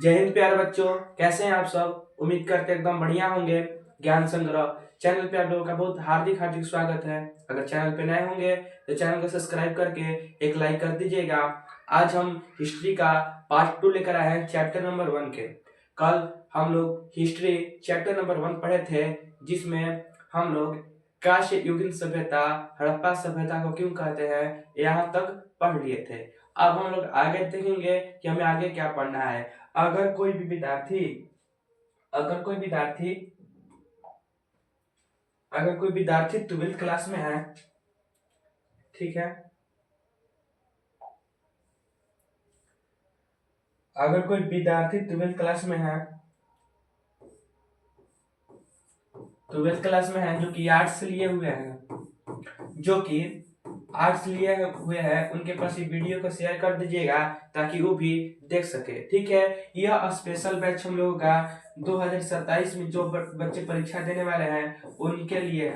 जय हिंद प्यारे बच्चों, कैसे हैं आप सब। उम्मीद करते हैं एकदम बढ़िया होंगे। ज्ञान संग्रह चैनल पे आप लोगों का बहुत हार्दिक हार्दिक स्वागत है। अगर चैनल पे नए होंगे तो चैनल को सब्सक्राइब करके एक लाइक कर दीजिएगा। आज हम हिस्ट्री का पार्ट 2 लेकर आए हैं चैप्टर नंबर 1 के। कल हम लोग हिस्ट्री चैप्टर नंबर 1 पढ़े थे, जिसमें हम लोग कांस्य युगीन सभ्यता, हड़प्पा सभ्यता को क्यों कहते हैं, यहाँ तक पढ़ लिए थे। अब हम लोग आगे देखेंगे कि हमें आगे क्या पढ़ना है। अगर कोई भी विद्यार्थी अगर कोई विद्यार्थी अगर कोई विद्यार्थी 12th क्लास में है, ठीक है, अगर कोई विद्यार्थी 12th क्लास में है, 12th क्लास में है जो कि आर्ट्स लिए हुए हैं, उनके पास ये वीडियो को शेयर कर दीजिएगा ताकि वो भी देख सके। ठीक है, यह स्पेशल बैच हम लोगों का 2027 में जो बच्चे परीक्षा देने वाले हैं उनके लिए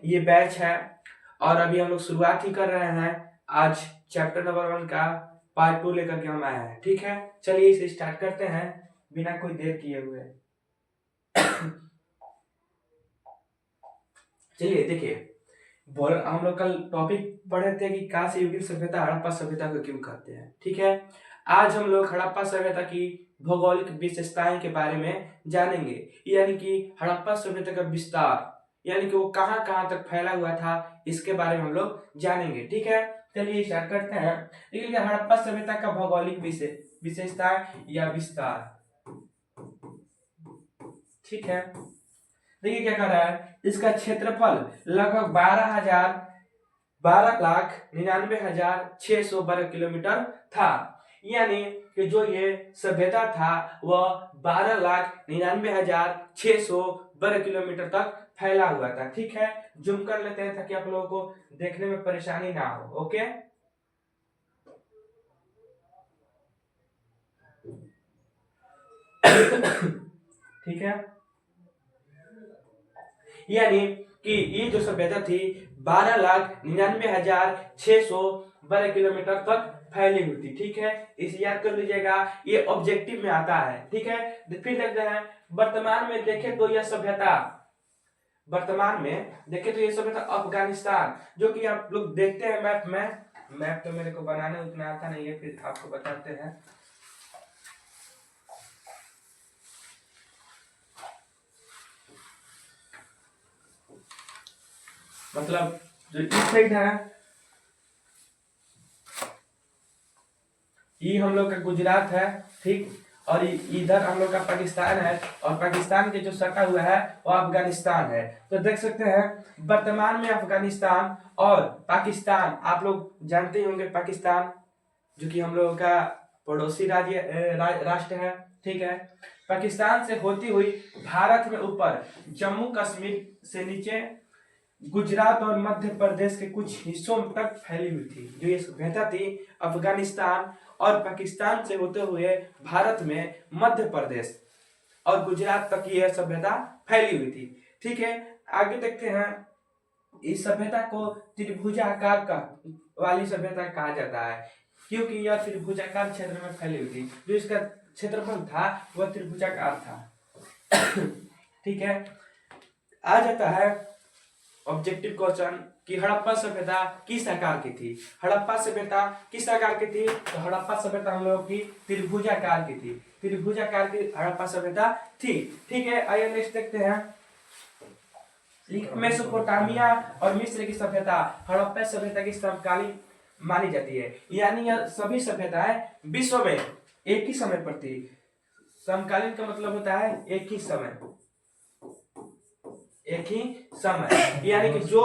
ये बैच है। और अभी हम लोग शुरुआत ही कर रहे हैं। आज चैप्टर नंबर 1 का पार्ट 2 लेकर के हम आए हैं। ठीक है, चलिए इसे स्टार्ट करते हैं बिना कोई देर किए हुए। चलिए देखिए, हम लोग कल टॉपिक पढ़े थे कि कांस्य युगीन सभ्यता हड़प्पा सभ्यता को क्यों कहते हैं। ठीक है, आज हम लोग हड़प्पा सभ्यता की भौगोलिक विशेषताएं के बारे में जानेंगे, यानी कि हड़प्पा सभ्यता का विस्तार, यानी कि वो कहां कहां तक फैला हुआ था, इसके बारे में हम लोग जानेंगे। ठीक है, चलिए स्टार्ट करते हैं। देखिए, हड़प्पा सभ्यता का भौगोलिक विशेषता या विस्तार। ठीक है, देखिए क्या कर रहा है, इसका क्षेत्रफल लगभग 12,99,600 वर्ग किलोमीटर था। यानी कि जो ये सभ्यता था वह 12,99,600 वर्ग किलोमीटर तक फैला हुआ था। ठीक है, जूम कर लेते हैं ताकि आप लोगों को देखने में परेशानी ना हो। ओके, ठीक है, यानी कि ये जो सभ्यता थी 12,99,600 वर्ग किलोमीटर तक फैली हुई थी। ठीक है, इसे याद कर लीजिएगा, ये ऑब्जेक्टिव में आता है। ठीक है, फिर देखते हैं वर्तमान में देखें तो यह सभ्यता अफगानिस्तान, जो कि आप लोग देखते हैं मैप तो मेरे को बनाने उतना आता नहीं है, फिर आपको बताते हैं। मतलब जो इस साइड है ये हम लोग का गुजरात है, ठीक, और इधर हम लोग का पाकिस्तान है, और पाकिस्तान के जो सटा हुआ है वो अफगानिस्तान है। तो देख सकते हैं वर्तमान में अफगानिस्तान और पाकिस्तान, आप लोग जानते ही होंगे पाकिस्तान जो कि हम लोगों का पड़ोसी राष्ट्र है। ठीक है, पाकिस्तान से होती हुई भारत में ऊपर जम्मू कश्मीर से नीचे गुजरात और मध्य प्रदेश के कुछ हिस्सों तक फैली हुई थी। जो ये सभ्यता थी अफगानिस्तान और पाकिस्तान से होते हुए भारत में मध्य प्रदेश और गुजरात तक यह सभ्यता फैली हुई थी। ठीक है, आगे देखते हैं। इस सभ्यता को त्रिभुजाकार का वाली सभ्यता कहा जाता है, क्योंकि यह त्रिभुजाकार क्षेत्र में फैली हुई थी। जो इसका क्षेत्रफल था वह त्रिभुजाकार था। ठीक है, आ जाता है ऑब्जेक्टिव क्वेश्चन कि हड़प्पा सभ्यता किस आकार की थी। हड़प्पा सभ्यता किस आकार की थी, तो हड़प्पा सभ्यता हम लोगों की त्रिभुजाकार की थी। त्रिभुजाकार की हड़प्पा सभ्यता थी। ठीक है, आइए नेक्स्ट देखते हैं। मेसोपोटामिया और मिस्र की सभ्यता हड़प्पा सभ्यता की समकालीन मानी जाती है, यानी यह सभी सभ्यताएं विश्व में एक ही समय पर थी। समकालीन का मतलब होता है एक ही समय, यानी कि जो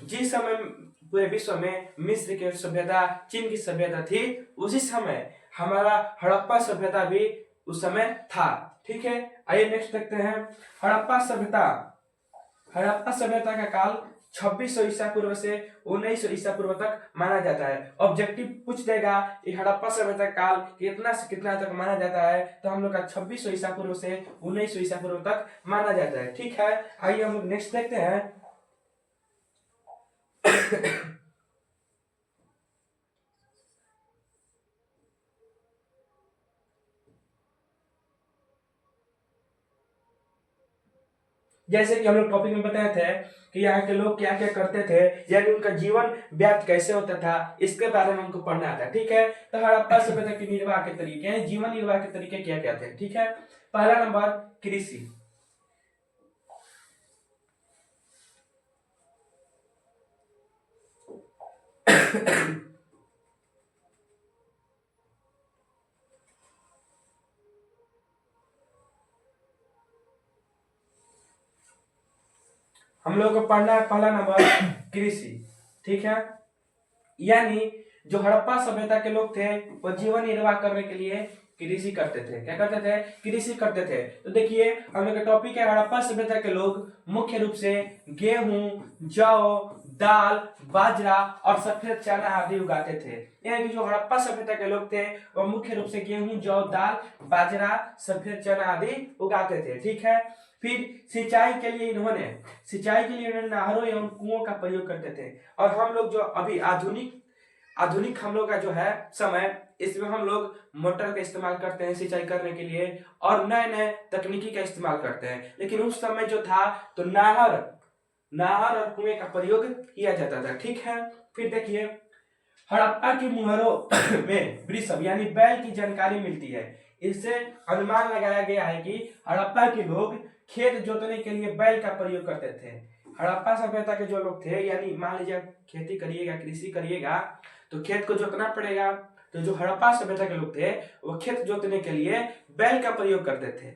जिस समय पूरे विश्व में मिस्र की सभ्यता, चीन की सभ्यता थी, उसी समय हमारा हड़प्पा सभ्यता भी उस समय था। ठीक है, आइए नेक्स्ट देखते हैं। हड़प्पा सभ्यता का काल 2600 ईसा पूर्व से 1900 ईसा पूर्व तक माना जाता है। ऑब्जेक्टिव पूछ देगा कि हड़प्पा सभ्यता काल कितना से कितना तक माना जाता है, तो हम लोग का 2600 ईसा पूर्व से 1900 ईसा पूर्व तक माना जाता है। ठीक है, आइए हम लोग नेक्स्ट देखते हैं। जैसे कि हम लोग टॉपिक में बताए थे कि यहाँ के लोग क्या क्या करते थे, यानी उनका जीवन व्यतीत कैसे होता था, इसके बारे में हमको पढ़ना था। ठीक है, तो हड़प्पा सभ्यता के निर्वाह के तरीके हैं, जीवन निर्वाह के तरीके क्या क्या थे। ठीक है, पहला नंबर कृषि। हम लोग को पढ़ना है पहला नंबर कृषि। ठीक है, यानी जो हड़प्पा सभ्यता के लोग थे वो जीवन निर्वाह करने के लिए कृषि करते थे। क्या करते थे? कृषि करते थे। तो देखिए हम लोग का टॉपिक है हड़प्पा सभ्यता के लोग मुख्य रूप से गेहूं, जौ, दाल, बाजरा और सफेद चना आदि उगाते थे। यानी जो हड़प्पा सभ्यता के लोग थे वो मुख्य रूप से गेहूं, जौ, दाल, बाजरा, सफेद चना आदि उगाते थे। ठीक है, फिर सिंचाई के लिए इन्होंने नहरों एवं कुओं का प्रयोग करते थे। और हम लोग जो अभी आधुनिक हम लोग का जो है समय, इसमें हम लोग मोटर का इस्तेमाल करते हैं सिंचाई करने के लिए और नए नए तकनीकी का इस्तेमाल करते हैं। लेकिन उस समय जो था तो नहर और कुएं का प्रयोग किया जाता था। ठीक है, फिर देखिए हड़प्पा की मुहरों में वृषभ यानी बैल की जानकारी मिलती है। इससे अनुमान लगाया गया है कि हड़प्पा के लोग खेत जोतने के लिए बैल का प्रयोग करते थे। हड़प्पा सभ्यता के जो लोग थे, यानी मान लीजिए खेती करिएगा, कृषि करिएगा तो खेत को जोतना पड़ेगा। तो जो हड़प्पा सभ्यता के लोग थे वो खेत जोतने के लिए बैल का प्रयोग करते थे।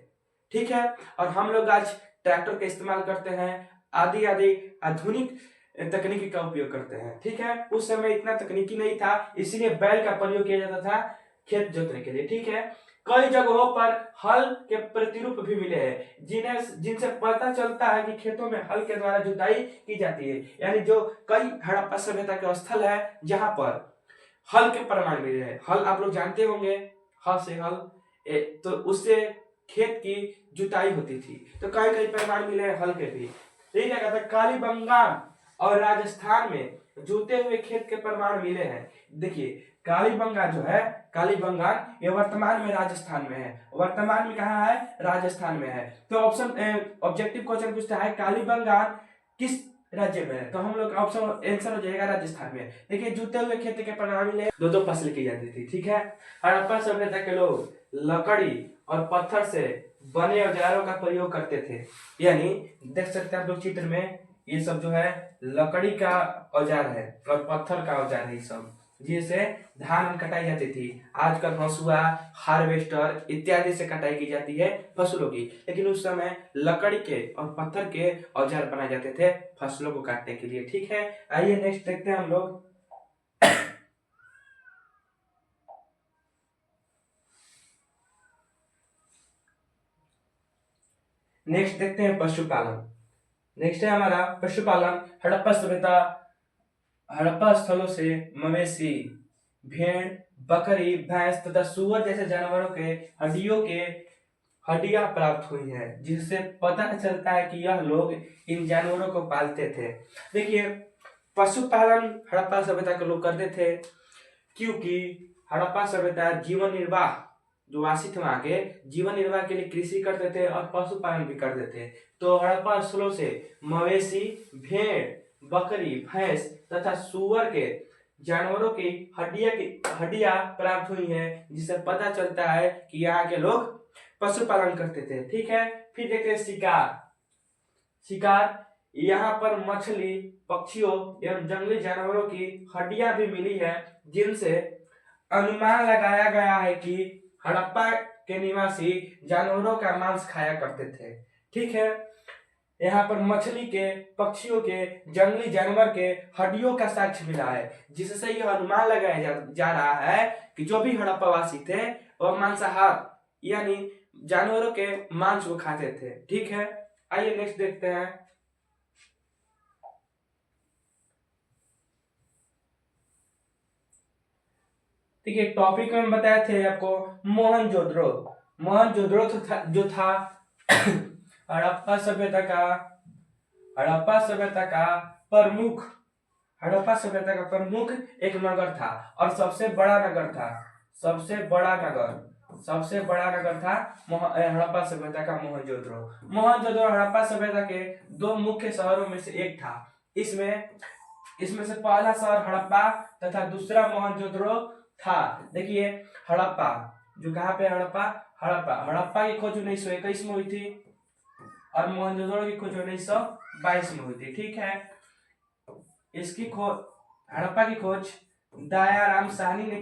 ठीक है, और हम लोग आज ट्रैक्टर का इस्तेमाल करते हैं, आदि आदि आधुनिक तकनीकी का उपयोग करते हैं। ठीक है, उस समय इतना तकनीकी नहीं था, इसीलिए बैल का प्रयोग किया जाता था खेत जोतने के लिए। ठीक है, कई जगहों पर हल के प्रतिरूप भी मिले हैं जिनसे पता चलता है कि खेतों में हल के द्वारा जुताई की जाती है। यानी जो कई हड़प्पा सभ्यता के स्थल है जहां पर हल के प्रमाण मिले हैं। हल आप लोग जानते होंगे, तो उससे खेत की जुताई होती थी। तो कई कई प्रमाण मिले हैं हल के भी। ठीक है, कहता कालीबंगान और राजस्थान में जुते हुए खेत के प्रमाण मिले हैं। देखिए कालीबंगान जो है, कालीबंगान ये वर्तमान में राजस्थान में है। वर्तमान में कहाँ है? राजस्थान में है। तो ऑब्जेक्टिव क्वेश्चन पूछता है कालीबंगान किस राज्य में है, तो हम लोग ऑप्शन आंसर हो जाएगा राजस्थान में। देखिए जुते हुए खेत के प्रणाली में दो फसल की जाती थी। ठीक है, हड़प्पा सभ्यता के लोग लकड़ी और पत्थर से बने औजारों का प्रयोग करते थे। यानी देख सकते हैं आप लोग चित्र में, ये सब जो है लकड़ी का औजार है और पत्थर का औजार है। ये सब जिससे धान कटाई जाती थी। आजकल हंसुआ, हार्वेस्टर इत्यादि से कटाई की जाती है फसलों की, लेकिन उस समय लकड़ी के और पत्थर के औजार बनाए जाते थे फसलों को काटने के लिए। ठीक है, आइए नेक्स्ट देखते हैं हम लोग। नेक्स्ट देखते हैं पशुपालन। नेक्स्ट है हमारा पशुपालन। हड़प्पा स्थलों से मवेशी, भेड़, बकरी, भैंस तथा सुअर जैसे जानवरों के हड्डियां प्राप्त हुई है, जिससे पता चलता है कि यह लोग इन जानवरों को पालते थे। देखिए पशुपालन हड़प्पा सभ्यता के लोग करते थे, क्योंकि हड़प्पा सभ्यता जीवन निर्वाह जो वासी थे वहां के जीवन निर्वाह के लिए कृषि करते थे और पशुपालन भी करते थे। तो हड़प्पा स्थलों से मवेशी, भेड़, बकरी, भैंस तथा सुअर के जानवरों की हड्डियां प्राप्त हुई हैं, जिससे पता चलता है कि यहाँ के लोग पशुपालन करते थे। ठीक है, फिर देखते हैं शिकार। यहाँ पर मछली, पक्षियों एवं जंगली जानवरों की हड्डियां भी मिली है, जिनसे अनुमान लगाया गया है कि हड़प्पा के निवासी जानवरों का मांस खाया करते थे। ठीक है, यहाँ पर मछली के, पक्षियों के, जंगली जानवर के हड्डियों का साक्ष्य मिला है, जिससे यह अनुमान लगाया जा रहा है कि जो भी हड़प्पावासी थे वह मांसाहार यानी जानवरों के मांस को खाते थे। ठीक है, आइए नेक्स्ट देखते हैं। ठीक है, टॉपिक में बताए थे आपको मोहनजोदड़ो जो था हड़प्पा सभ्यता का प्रमुख एक नगर था और सबसे बड़ा नगर था। सबसे बड़ा नगर सबसे बड़ा नगर था हड़प्पा सभ्यता का मोहनजोदड़ो। मोहनजोदड़ो हड़प्पा सभ्यता के दो मुख्य शहरों में से एक था। इसमें इसमें से पहला शहर हड़प्पा तथा दूसरा मोहनजोदड़ो था। देखिए हड़प्पा जो कहाँ पे हड़प्पा, हड़प्पा की खोज 1921 में हुई थी और मोहनजोदड़ो की खोज 1922 में हुई थी। ठीक है, इसकी खोज हड़प्पा की खोज दयाराम साहनी ने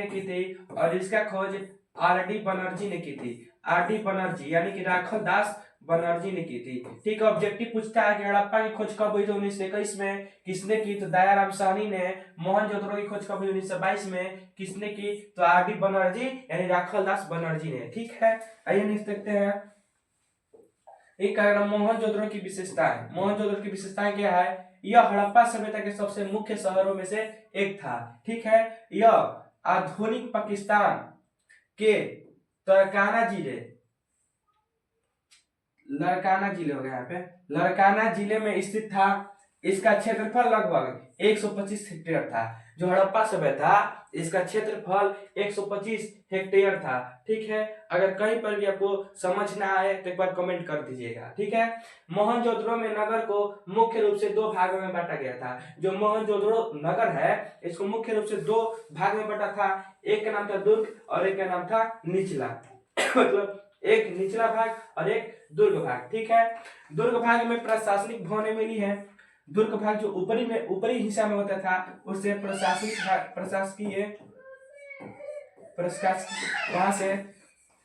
की थी, और इसका खोज आर डी बनर्जी ने की थी। आर डी बनर्जी यानी कि राखल दास बनर्जी ने की थी। ठीक है, ऑब्जेक्टिव पूछता है कि हड़प्पा की खोज कब हुई थी 1921 में, किसने की? तो दयाराम साहनी ने। मोहनजोदड़ो की खोज कब हुई 1922 में, किसने की? तो आर डी बनर्जी यानी राखल दास बनर्जी ने। ठीक है, आइए नेक्स्ट देखते हैं। एक मोहनजोदड़ो की विशेषताएं। मोहनजोदड़ो की विशेषताएं क्या है? यह हड़प्पा सभ्यता के सबसे मुख्य शहरों में से एक था। ठीक है, यह आधुनिक पाकिस्तान के लड़काना जिले हो गया यहाँ पे, लड़काना जिले में स्थित था। इसका क्षेत्रफल लगभग 125 हेक्टेयर था। जो हड़प्पा सभ्यता था इसका क्षेत्रफल 125 हेक्टेयर था। ठीक है, अगर कहीं पर भी आपको समझ ना आए तो एक बार कमेंट कर दीजिएगा। ठीक है, मोहनजोदड़ो में नगर को मुख्य रूप से दो भागों में बांटा गया था। जो मोहनजोदड़ो नगर है इसको मुख्य रूप से दो भाग में बांटा था। एक का नाम था दुर्ग और एक का नाम था निचला मतलब एक निचला भाग और एक दुर्ग भाग। ठीक है, दुर्ग भाग में प्रशासनिक भवनें मिली है। दुर्ग भाग जो ऊपरी हिस्सा में होता था उससे वहां से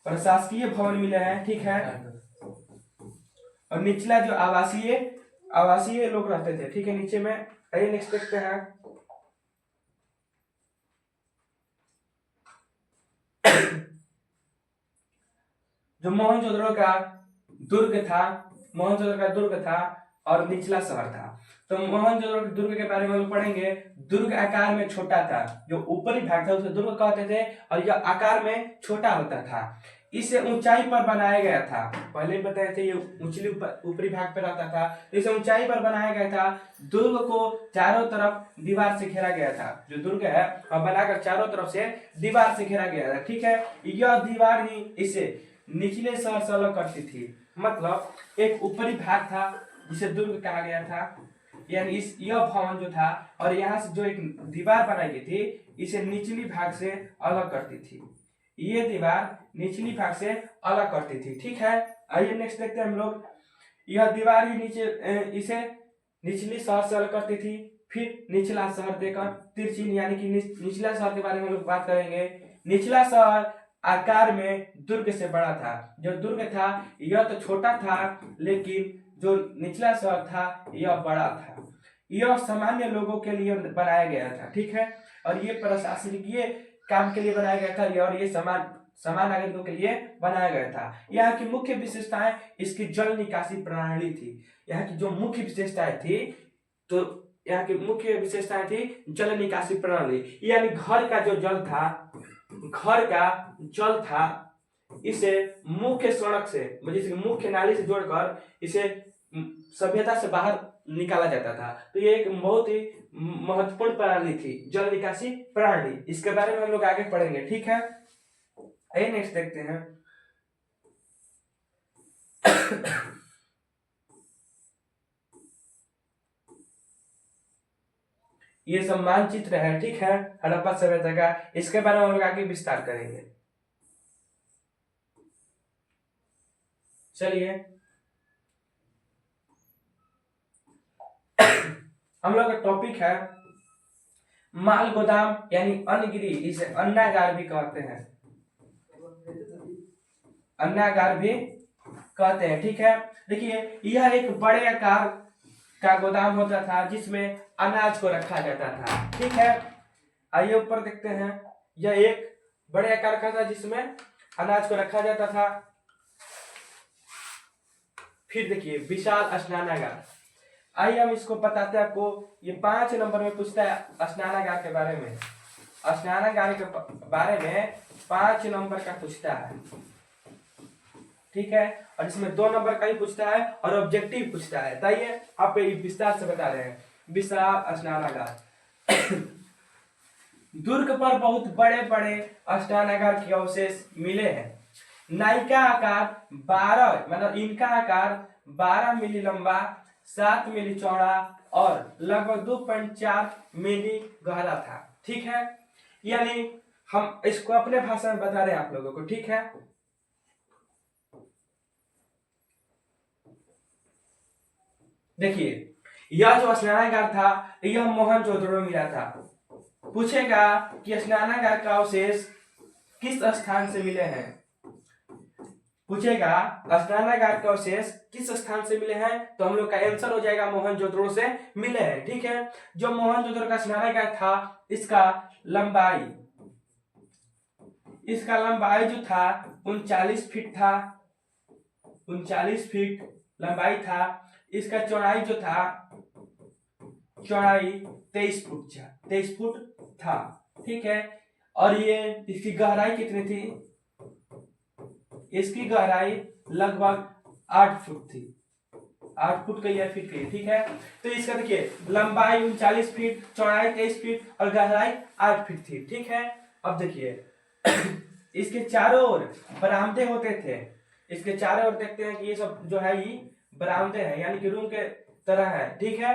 प्रशासकीय भवन मिले हैं। ठीक है, और निचला जो आवासीय लोग रहते थे। ठीक है, नीचे में। आइए नेक्स्ट देखते हैं। जो मोहनजोदड़ो का दुर्ग था और निचला शहर था। तो मोहनजोदड़ो के दुर्ग के बारे में हम पढ़ेंगे। दुर्ग आकार में छोटा था। जो ऊपरी भाग था उसे दुर्ग कहते थे और यह आकार में छोटा होता था। इसे ऊंचाई पर बनाया गया था। पहले बताए थे ये ऊपरी भाग पर रहता था। इसे ऊंचाई पर बनाया गया था। दुर्ग को चारों तरफ दीवार से घेरा गया था। जो दुर्ग है वह बनाकर चारों तरफ से दीवार से घेरा गया था। ठीक है, यह दीवार ही इसे निचले शहर से अलग करती थी। मतलब एक ऊपरी भाग था जिसे दुर्ग कहा गया था, यानी यह भवन जो था और यहाँ से जो एक दीवार बनाई गई थी इसे निचली भाग से अलग करती थी। ये दीवार निचली भाग से अलग करती थी। ठीक है, आइए नेक्स्ट देखते हैं हम लोग। यह दीवार ही इसे निचली शहर से अलग करती थी। फिर निचला शहर देकर तिरछी यानी कि निचला शहर के बारे में हम लोग बात करेंगे। निचला शहर आकार में दुर्ग से बड़ा था। जो दुर्ग था यह तो छोटा था, लेकिन जो निचला शहर था यह बड़ा था। यह सामान्य लोगों के लिए बनाया गया था। ठीक है, और ये प्रशासनिक काम के लिए बनाया गया था और ये समान नागरिकों के लिए बनाया गया था। यहाँ की मुख्य विशेषताएं इसकी जल निकासी प्रणाली थी। यहाँ की जो मुख्य विशेषताएं थी तो यहाँ की मुख्य विशेषताएं थी जल निकासी प्रणाली, यानी घर का जल था इसे मुख्य सड़क से मुख्य नाली से जोड़कर इसे सभ्यता से बाहर निकाला जाता था। तो ये एक बहुत ही महत्वपूर्ण प्रणाली थी, जल निकासी प्रणाली। इसके बारे में हम लोग आगे पढ़ेंगे। ठीक है, आइए नेक्स्ट देखते हैं। ये सब मानचित्र है। ठीक है, हड़प्पा सभ्यता का। इसके बारे में हम लोग आगे विस्तार करेंगे। चलिए हम लोग का टॉपिक है माल गोदाम यानी अन्नगिरी। इसे अन्नागार भी कहते हैं, ठीक है। देखिए यह एक बड़े आकार का गोदाम होता था जिसमें अनाज को रखा जाता था। ठीक है, आइए ऊपर देखते हैं। यह एक बड़े आकार का था जिसमें अनाज को रखा जाता था। फिर देखिए विशाल स्नानागार। आइए हम इसको बताते हैं आपको। ये 5 नंबर में पूछता है स्नानागार के बारे में। स्नानागार के बारे में 5 नंबर का पूछता है। ठीक है, और इसमें 2 नंबर का ही पूछता है और ऑब्जेक्टिव पूछता है। बताइए, आप विस्तार से बता रहे हैं। विशाल स्नानागार दुर्ग पर बहुत बड़े बड़े स्नानागार के अवशेष मिले हैं। नायिका आकार 12 मतलब इनका आकार 12 मिली लंबा, 7 मिली चौड़ा और लगभग 2.4 मिली गहरा था। ठीक है, यानी हम इसको अपने भाषा में बता रहे हैं आप लोगों को। ठीक है, देखिए यह जो स्नानागार था यह मोहनजोदड़ो में मिला था। पूछेगा कि स्नानागार का अवशेष किस स्थान से मिले हैं। पूछेगा स्नानागार का अवशेष किस स्थान से मिले हैं, तो हम लोग का आंसर हो जाएगा मोहनजोदड़ो से मिले हैं। ठीक है, जो मोहनजोदड़ो का स्नानागार था इसका लंबाई जो था 39 फीट था, 39 फीट लंबाई था। इसका चौड़ाई जो था, चौड़ाई 23 फुट था। ठीक है, और ये इसकी गहराई कितनी थी, इसकी गहराई लगभग 8 फुट थी, 8 फुट कही या फीट कही। ठीक है, तो इसका देखिए लंबाई 39 फीट, चौड़ाई 23 फीट और गहराई 8 फीट थी। ठीक है, अब देखिए इसके चारों ओर बरामदे होते थे। इसके चारों ओर देखते हैं कि ये सब जो है ये बरामदे हैं, यानी कि रूम के तरह है। ठीक है,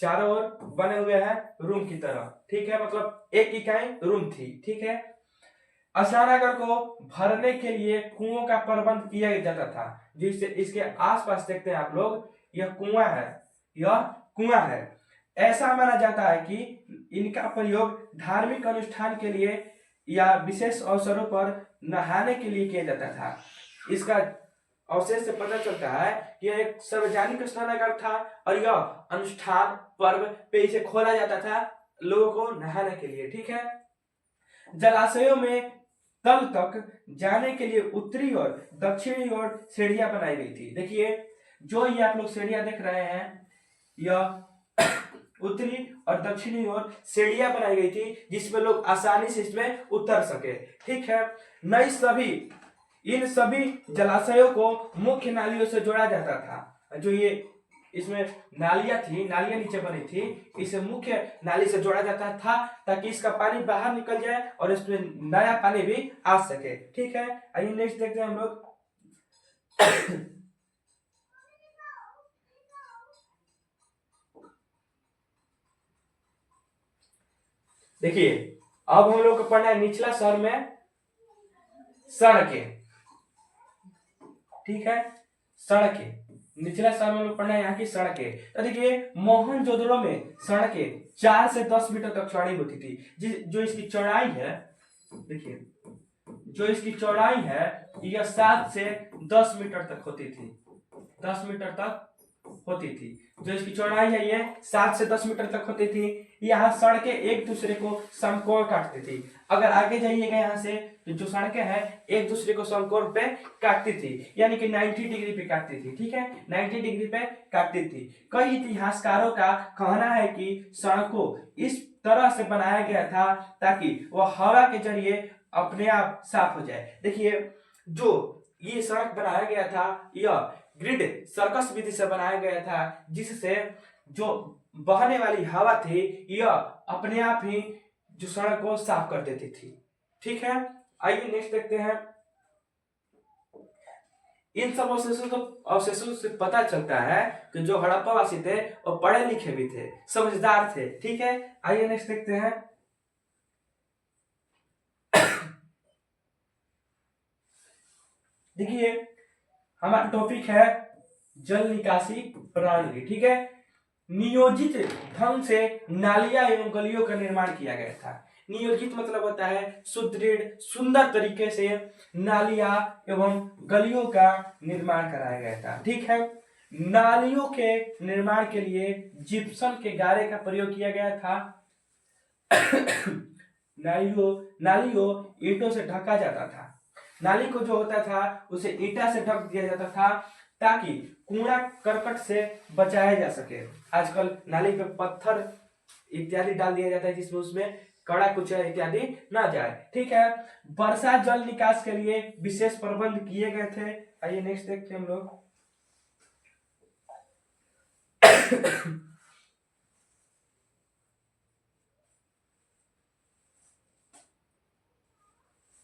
चारों ओर बने हुए हैं रूम की तरह। ठीक है, मतलब एक इकाई रूम थी। ठीक है, स्नानागार को भरने के लिए कुओं का प्रबंध किया जाता था। जिससे इसके आसपास देखते हैं आप लोग, यह कुआं है, यह कुआं है। ऐसा माना जाता है कि इनका प्रयोग धार्मिक अनुष्ठान के लिए या विशेष अवसरों पर नहाने के लिए किया जाता था। इसका अवशेष से पता चलता है कि यह एक सार्वजनिक स्नानागार था और यह अनुष्ठान पर्व पे इसे खोला जाता था लोगों को नहाने के लिए। ठीक है, जलाशयों में तल तक जाने के लिए उत्तरी और दक्षिणी ओर सीढ़ियां बनाई गई थी। देखिए जो ये आप लोग सीढ़ियां देख रहे हैं, यह उत्तरी और दक्षिणी ओर सीढ़ियां बनाई गई थी जिसमें लोग आसानी से इसमें उतर सके। ठीक है, इन सभी जलाशयों को मुख्य नालियों से जोड़ा जाता था। जो ये इसमें नालियां थी, नालियां नीचे बनी थी, इसे मुख्य नाली से जोड़ा जाता था ताकि इसका पानी बाहर निकल जाए और इसमें नया पानी भी आ सके। ठीक है, आइए नेक्स्ट देखते हैं हम लोग। देखिए अब हम लोग को पढ़ना है निचला शहर में सड़कें। ठीक है, सड़कें निचला शहर में पढ़ना है यहाँ की सड़कें। तो देखिए मोहनजोदड़ो में सड़कें 4 से 10 मीटर तक चौड़ी होती थी। जो इसकी चौड़ाई है, देखिए जो इसकी चौड़ाई है यह 7 से 10 मीटर तक होती थी, 10 मीटर तक होती थी। जो इसकी चौड़ाई है ये 7 से 10 मीटर तक होती थी। यहाँ सड़कें एक दूसरे को समकोण काटती थी। अगर आगे जाइएगा यहाँ से तो जो सड़कें हैं एक दूसरे को समकोण पे काटती थी, यानी कि 90 डिग्री पे काटती थी। ठीक है, 90 डिग्री पे काटती थी। कई इतिहासकारों का कहना है कि सड़कों इस तरह से बनाया गया था ताकि वह हवा के जरिए अपने आप साफ हो जाए। देखिए जो ये सड़क बनाया गया था यह ग्रिड सर्कस विधि से बनाया गया था, जिससे जो बहने वाली हवा थी यह अपने आप ही जो सड़क को साफ कर देती थी। ठीक है, आइए नेक्स्ट देखते हैं। इन सब अवशेषों से पता चलता है कि जो हड़प्पावासी थे वो पढ़े लिखे भी थे, समझदार थे। ठीक है, आइए नेक्स्ट देखते हैं। देखिए हमारा टॉपिक है जल निकासी प्रणाली। ठीक है, नियोजित ढंग से नालियां एवं गलियों का निर्माण किया गया था। नियोजित मतलब होता है सुदृढ़ सुंदर तरीके से नालियां एवं गलियों का निर्माण कराया गया था। ठीक है, नालियों के निर्माण के लिए जिप्सम के गारे का प्रयोग किया गया था। नालियों ईंटों से ढका जाता था। नाली को जो होता था उसे ईंटा से ढक दिया जाता था ताकि कूड़ा करकट से बचाया जा सके। आजकल नाली पे पत्थर इत्यादि डाल दिया जाता है जिसमें उसमें कड़ा कुचरा इत्यादि ना जाए। ठीक है, वर्षा जल निकास के लिए विशेष प्रबंध किए गए थे। आइए नेक्स्ट देखते हैं हम लोग।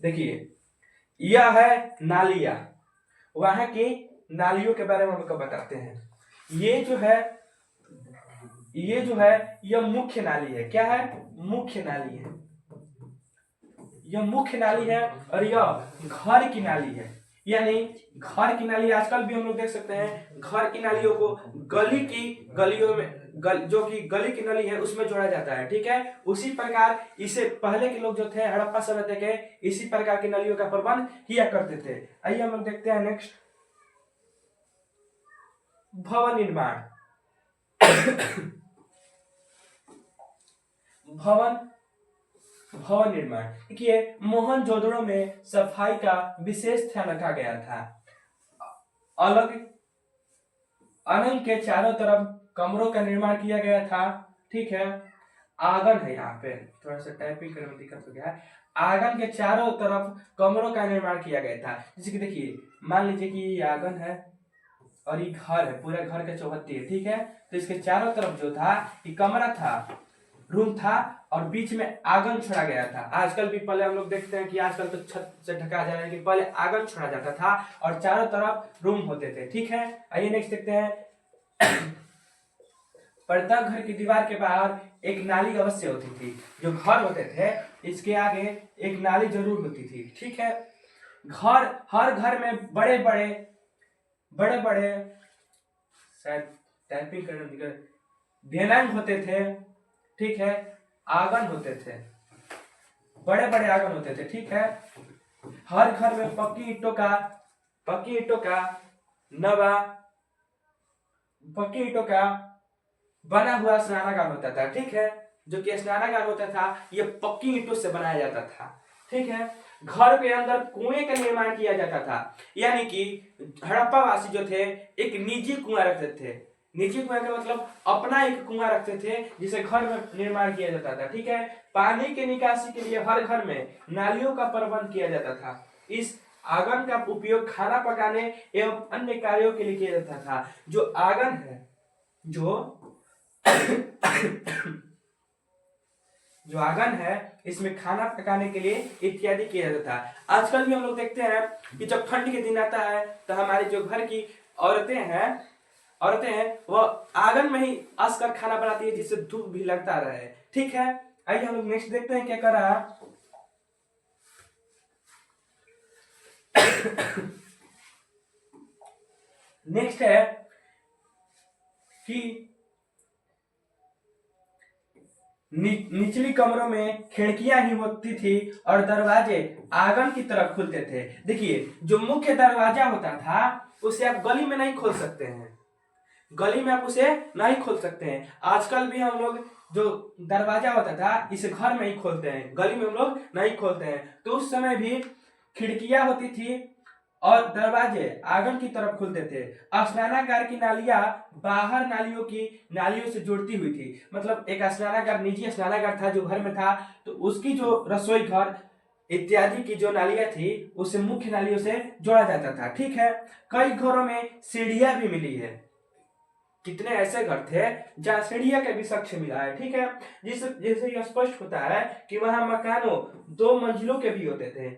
देखिए यह है नालिया, वहां की नालियों के बारे में हम आपको बताते हैं। ये जो है यह मुख्य नाली है। क्या है? मुख्य नाली है। यह मुख्य नाली है और यह घर की नाली है। यानी घर की नाली आजकल भी हम लोग देख सकते हैं, घर की नालियों को गलियों में जो कि गली की नली है उसमें जोड़ा जाता है। ठीक है, उसी प्रकार इसे पहले के लोग जो थे हड़प्पा सभ्यता के इसी प्रकार की नलियों का प्रबंध किया करते थे। आइए हम लोग देखते हैं नेक्स्ट, भवन निर्माण। भवन निर्माण देखिए, मोहनजोदड़ो में सफाई का विशेष ध्यान रखा गया था। अलग अनंग के चारों तरफ कमरों का निर्माण किया गया था। ठीक है, आंगन है, यहाँ पे थोड़ा सा टाइपिंग करने में दिक्कत हो गया है। आंगन के चारों तरफ कमरों का निर्माण किया गया था। जैसे कि देखिए, मान लीजिए कि ये आंगन है और ये घर है, पूरे घर के चौहत्ती है। ठीक है, तो इसके चारों तरफ जो था ये कमरा था, रूम था और बीच में आंगन छोड़ा गया था। आजकल भी, पहले हम लोग देखते हैं कि आजकल तो छत से ढका जा रहा है, कि पहले आंगन छोड़ा जाता था और चारों तरफ रूम होते थे। ठीक है, आइए नेक्स्ट देखते हैं। प्रत्येक घर की दीवार के बाहर एक नाली अवश्य होती थी। जो घर होते थे इसके आगे एक नाली जरूर होती थी। ठीक है, हर घर में बड़े बड़े शायद टाइपिंग करने भेनांग होते थे। ठीक है, आंगन होते थे, बड़े बड़े आंगन होते थे। ठीक है, हर घर में पक्की ईंटों का बना हुआ स्नानागार होता था। ठीक है, जो कि स्नानागार होता था ये पक्की ईंटों से बनाया जाता था। ठीक है, घर के अंदर कुएं का निर्माण किया जाता था। यानी कि हड़प्पा वासी जो थे एक निजी कुआं रखते थे। निजी कुआं का मतलब अपना एक कुआं रखते थे जिसे घर में निर्माण किया जाता था। ठीक है, पानी के निकासी के लिए हर घर में नालियों का प्रबंध किया जाता था। इस आंगन का उपयोग खाना पकाने एवं अन्य कार्यों के लिए किया जाता था। जो आंगन है, जो आंगन है इसमें खाना पकाने के लिए इत्यादि किया जाता है। आजकल भी हम लोग देखते हैं कि जब ठंड के दिन आता है तो हमारी जो घर की औरतें हैं वह आंगन में ही आस कर खाना बनाती है, जिससे धूप भी लगता रहे। ठीक है, आइए हम लोग नेक्स्ट देखते हैं क्या कर रहा है। नेक्स्ट है कि निचली कमरों में खिड़कियां ही होती थी और दरवाजे आंगन की तरफ खुलते थे। देखिए, जो मुख्य दरवाजा होता था उसे आप गली में नहीं खोल सकते हैं, गली में आप उसे नहीं खोल सकते हैं। आजकल भी हम लोग जो दरवाजा होता था इसे घर में ही खोलते हैं, गली में हम लोग नहीं खोलते हैं। तो उस समय भी खिड़कियां होती थी और दरवाजे आंगन की तरफ खुलते थे। स्नानागार की नालियां बाहर नालियों से जुड़ती हुई थी। मतलब एक स्नानागार, निजी स्नानागार था जो घर में था, तो उसकी जो रसोई घर इत्यादि की जो नालियां थी उसे मुख्य नालियों से जोड़ा जाता था। ठीक है, कई घरों में सीढ़ियां भी मिली है। कितने ऐसे घर थे जहाँ सीढ़ियां का भी साक्ष्य मिला है। ठीक है, जिससे यह स्पष्ट होता है कि वहां मकानों 2 मंजिलों के भी होते थे।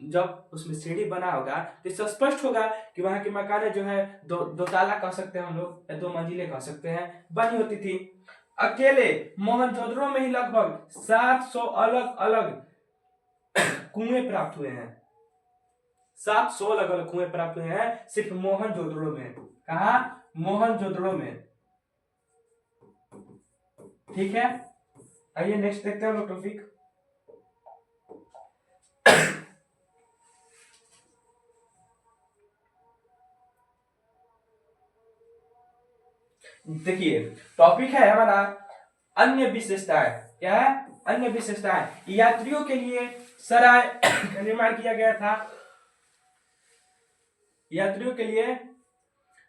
जब उसमें सीढ़ी बना होगा तो इससे स्पष्ट होगा कि वहां की मकाने जो है दो ताला कह सकते हैं हम लोग, या 2 मंजिले कह सकते हैं, बनी होती थी। अकेले मोहनजोदड़ो में ही लगभग 700 अलग अलग कुएं प्राप्त हुए हैं। 700 अलग अलग कुएं प्राप्त हुए हैं सिर्फ मोहनजोदड़ो में। कहा? मोहनजोदड़ो में। ठीक है, आइए नेक्स्ट देखते हैं हम लोग टॉपिक। देखिए, टॉपिक है हमारा अन्य विशेषताएं। क्या है? अन्य विशेषताएं। यात्रियों के लिए सराय का निर्माण किया गया था। यात्रियों के लिए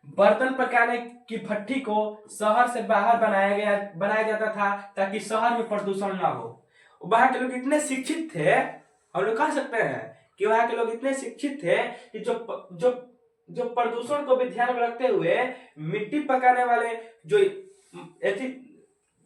बर्तन पकाने की भट्टी को शहर से बाहर बनाया जाता था ताकि शहर में प्रदूषण ना हो। वहां के लोग इतने शिक्षित थे, हम लोग कह सकते हैं कि वहां के लोग इतने शिक्षित थे कि जो प्रदूषण को भी ध्यान में रखते हुए मिट्टी पकाने वाले जो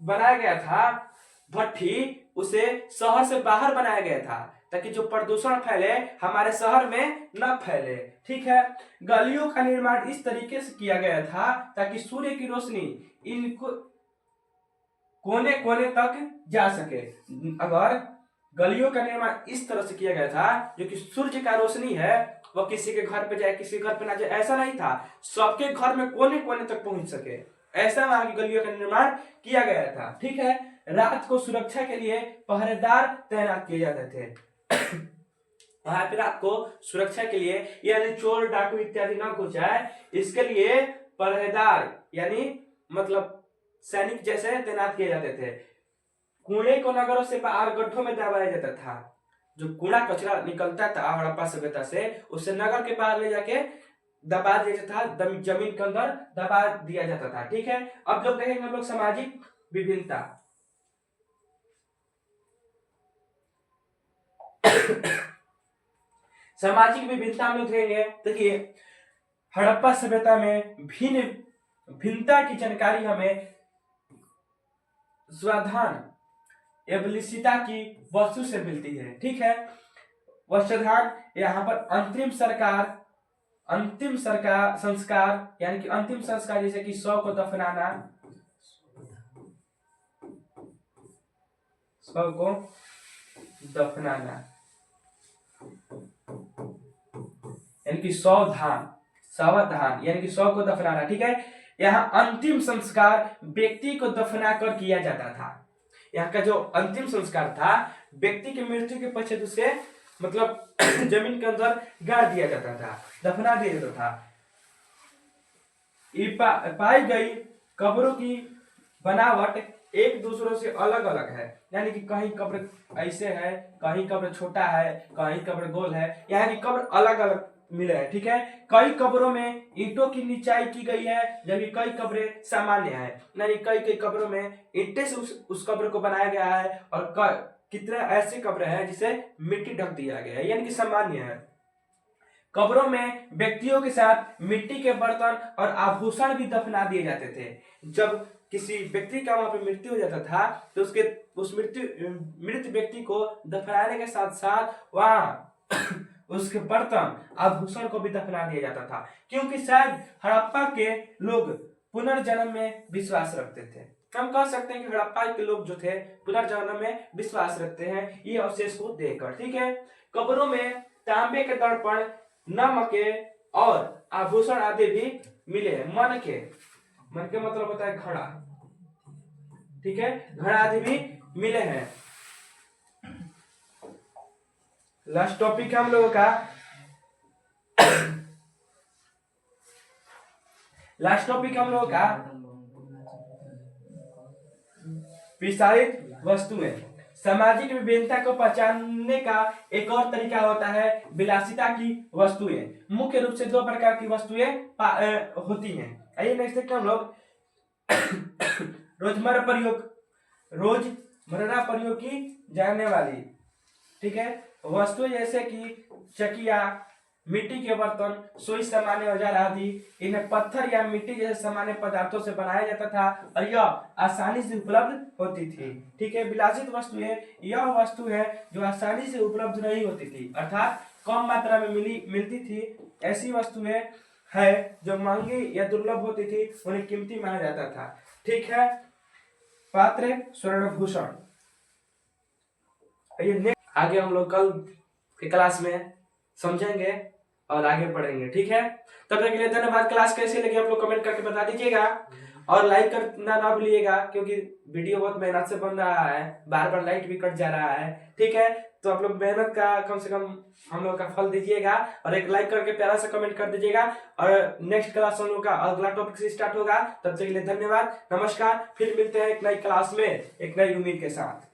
बनाया गया था भट्टी, उसे शहर से बाहर बनाया गया था ताकि जो प्रदूषण फैले हमारे शहर में न फैले। ठीक है, गलियों का निर्माण इस तरीके से किया गया था ताकि सूर्य की रोशनी इनको कोने कोने तक जा सके। अगर गलियों का निर्माण इस तरह से किया गया था जो कि सूर्य का रोशनी है वो किसी के घर पे जाए किसी के घर पे ना जाए, ऐसा नहीं था, सबके घर में कोने कोने तक पहुंच सके, ऐसा वहां की गलियों का निर्माण किया गया था। ठीक है, रात को सुरक्षा के लिए पहरेदार तैनात किए जाते थे। वहां पे रात को सुरक्षा के लिए यानी चोर डाकू इत्यादि ना घुस जाए इसके लिए पहरेदार यानी मतलब सैनिक जैसे तैनात किए जाते थे। कूड़े को नगरों से बाहर गड्ढों में दबाया जाता था। जो कूड़ा कचरा निकलता था हड़प्पा सभ्यता से उसे नगर के बाहर ले जाके दबा दिया जाता था, जमीन के अंदर दबा दिया जाता था। ठीक है, अब जब देखेंगे हम लोग सामाजिक विभिन्नता। सामाजिक विभिन्नता हम लोग देखेंगे, देखिए हड़प्पा सभ्यता में भिन्न भिन्नता की जानकारी हमें स्वाधान एबलिसिता की वस्तु से मिलती है। ठीक है, वस्त्रदान यहाँ पर अंतिम संस्कार यानी कि अंतिम संस्कार जैसे कि शव को दफनाना, शव को दफनाना यानी कि सावधान यानी कि शव को दफनाना। ठीक है, यहाँ अंतिम संस्कार व्यक्ति को दफना कर किया जाता था। यहाँ का जो अंतिम संस्कार था व्यक्ति की मृत्यु के पश्चात उसे मतलब जमीन के अंदर गाड़ दिया जाता था, दफना दिया जाता था। पाई गई कब्रों की बनावट एक दूसरों से अलग अलग है, यानी कि कहीं कब्र ऐसे है, कहीं कब्र छोटा है, कहीं कब्र गोल है, यानी कि कब्र अलग अलग मिले हैं। ठीक है, कई कब्रों में ईंटों की निचाई की गई है जबकि कई कब्रें सामान्य है, यानी कई कब्रों में ईंटे से उस कब्र को बनाया गया है और कितने ऐसे कब्र हैं जिसे मिट्टी ढक दिया गया है, यानी कि सामान्य है। कब्रों में व्यक्तियों के साथ मिट्टी के बर्तन और आभूषण भी दफना दिए जाते थे। जब किसी व्यक्ति का वहां पे मृत्यु हो जाता था तो उस मृत व्यक्ति को दफनाने के साथ साथ वहां उसके बर्तन आभूषण को भी दफना दिया जाता था, क्योंकि शायद हड़प्पा के लोग पुनर्जन्म में विश्वास रखते थे। हम कह सकते हैं कि हड़प्पा के लोग जो थे पुनर्जन्म में विश्वास रखते हैं ये अवशेष को देखकर। ठीक है, कब्रों में तांबे के दर्पण, नमके और आभूषण आदि भी मिले हैं। मन के मतलब होता है घड़ा। ठीक है, घड़ा आदि भी मिले हैं। लास्ट टॉपिक है हम लोगों का विस्तारित वस्तुएं। सामाजिक विभिन्नता को पहचानने का एक और तरीका होता है विलासिता की वस्तुएं। मुख्य रूप से दो प्रकार की वस्तुएं होती हैं। आइए नेक्स्ट देखते हैं हम लोग रोजमर्रा प्रयोग की जाने वाली, ठीक है, वस्तुएं जैसे कि चकिया, मिट्टी के बर्तन, सुई सामान्य औजार आदि। इन्हें पत्थर या मिट्टी जैसे सामान्य पदार्थों से बनाया जाता था और यह आसानी से उपलब्ध होती थी। ठीक है, विलासित वस्तुएं यह वस्तु है जो आसानी से उपलब्ध नहीं होती थी, अर्थात कम मात्रा में मिलती थी। ऐसी वस्तुएं है जो महंगी या दुर्लभ होती थी, उन्हें कीमती माना जाता था। ठीक है, पात्र, स्वर्णभूषण। आगे हम लोग कल के क्लास में समझेंगे और आगे पढ़ेंगे। ठीक है, तब तक के लिए धन्यवाद। क्लास कैसे लगी आप लोग कमेंट करके बता दीजिएगा और लाइक करना ना भूलिएगा, क्योंकि वीडियो बहुत मेहनत से बन रहा है, बार बार लाइट भी कट जा रहा है। ठीक है, तो आप लोग मेहनत का कम से कम हम लोग का फल दीजिएगा और एक लाइक करके प्यारा सा कमेंट कर दीजिएगा। और नेक्स्ट क्लास हम लोग का अगला टॉपिक से स्टार्ट होगा। तब तक के लिए धन्यवाद, नमस्कार। फिर मिलते हैं एक नई क्लास में एक नई उम्मीद के साथ।